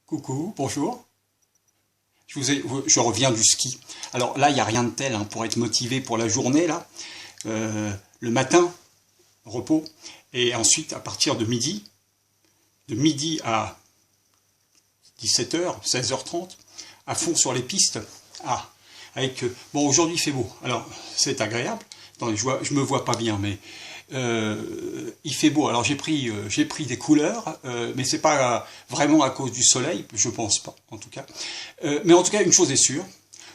Coucou, bonjour. Je reviens du ski. Alors là, il n'y a rien de tel pour être motivé pour la journée, là. Le matin, repos. Et ensuite, à partir de midi à 17h, 16h30, à fond sur les pistes. Bon, aujourd'hui, il fait beau. Alors, c'est agréable. Attendez, je me vois pas bien, mais il fait beau. Alors, j'ai pris des couleurs, mais c'est pas vraiment à cause du soleil, je pense pas, en tout cas. Mais en tout cas, une chose est sûre,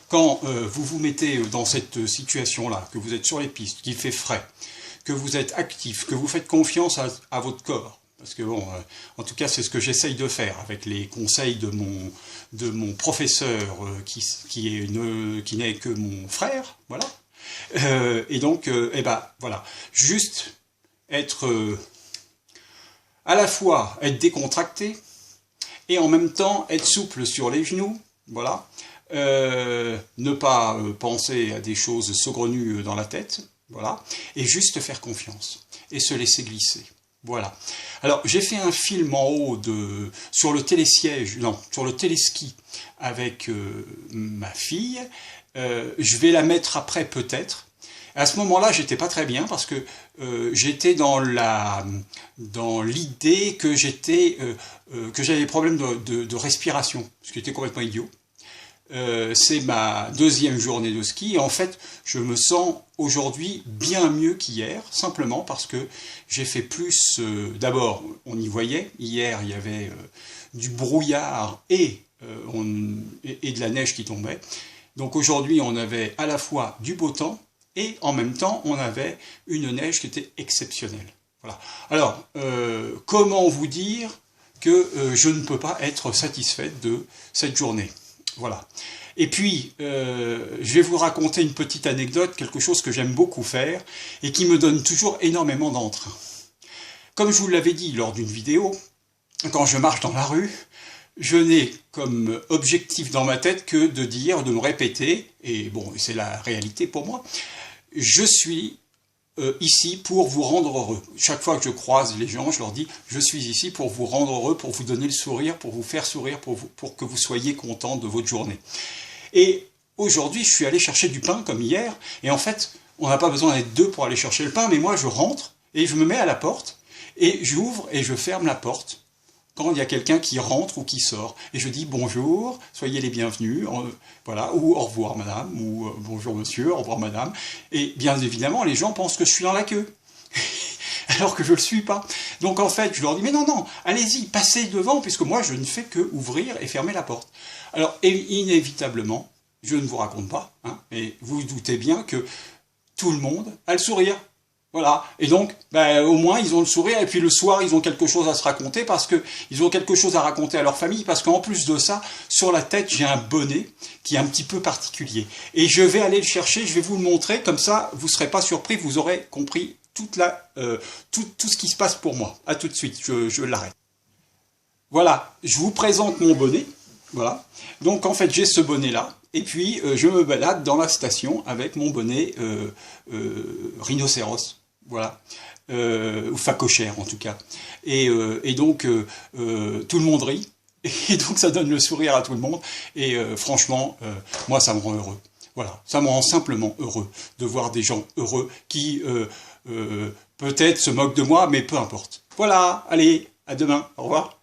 quand vous vous mettez dans cette situation-là, que vous êtes sur les pistes, qu'il fait frais, que vous êtes actif, que vous faites confiance à votre corps, parce que bon, en tout cas, c'est ce que j'essaye de faire avec les conseils de mon professeur qui n'est que mon frère, voilà. Et donc, voilà, juste être à la fois être décontracté et en même temps être souple sur les genoux, voilà. Ne pas penser à des choses saugrenues dans la tête, voilà, et juste faire confiance et se laisser glisser. Voilà. Alors, j'ai fait un film en haut sur le sur le téléski avec ma fille. Je vais la mettre après peut-être. À ce moment-là, j'étais pas très bien parce que j'étais dans l'idée que j'avais des problèmes de respiration, ce qui était complètement idiot. C'est ma deuxième journée de ski et en fait je me sens aujourd'hui bien mieux qu'hier, simplement parce que j'ai fait plus, d'abord on y voyait, hier il y avait du brouillard et de la neige qui tombait, donc aujourd'hui on avait à la fois du beau temps et en même temps on avait une neige qui était exceptionnelle. Voilà. Alors comment vous dire que je ne peux pas être satisfaite de cette journée? Voilà. Et puis, je vais vous raconter une petite anecdote, quelque chose que j'aime beaucoup faire et qui me donne toujours énormément d'entrain. Comme je vous l'avais dit lors d'une vidéo, quand je marche dans la rue, je n'ai comme objectif dans ma tête que de me répéter, et bon, c'est la réalité pour moi, je suis ici pour vous rendre heureux. Chaque fois que je croise les gens, je leur dis « Je suis ici pour vous rendre heureux, pour vous donner le sourire, pour vous faire sourire, pour que vous soyez content de votre journée. » Et aujourd'hui, je suis allé chercher du pain comme hier, et en fait, on n'a pas besoin d'être deux pour aller chercher le pain, mais moi je rentre, et je me mets à la porte, et j'ouvre et je ferme la porte quand il y a quelqu'un qui rentre ou qui sort. Et je dis bonjour, soyez les bienvenus, voilà, ou au revoir madame, ou bonjour monsieur, au revoir madame. Et bien évidemment, les gens pensent que je suis dans la queue, alors que je ne le suis pas. Donc en fait, je leur dis, mais non, non, allez-y, passez devant, puisque moi je ne fais que ouvrir et fermer la porte. Alors inévitablement, je ne vous raconte pas, mais vous vous doutez bien que tout le monde a le sourire. Voilà, et donc, au moins, ils ont le sourire, et puis le soir, ils ont quelque chose à se raconter, parce qu'ils ont quelque chose à raconter à leur famille, parce qu'en plus de ça, sur la tête, j'ai un bonnet qui est un petit peu particulier. Et je vais aller le chercher, je vais vous le montrer, comme ça, vous ne serez pas surpris, vous aurez compris tout ce qui se passe pour moi. À tout de suite, je l'arrête. Voilà, je vous présente mon bonnet, voilà. Donc, en fait, j'ai ce bonnet-là, et puis je me balade dans la station avec mon bonnet rhinocéros. Voilà, ou phacochère en tout cas. Et donc, tout le monde rit, et donc ça donne le sourire à tout le monde, et franchement, moi ça me rend heureux. Voilà, ça me rend simplement heureux de voir des gens heureux qui peut-être se moquent de moi, mais peu importe. Voilà, allez, à demain, au revoir.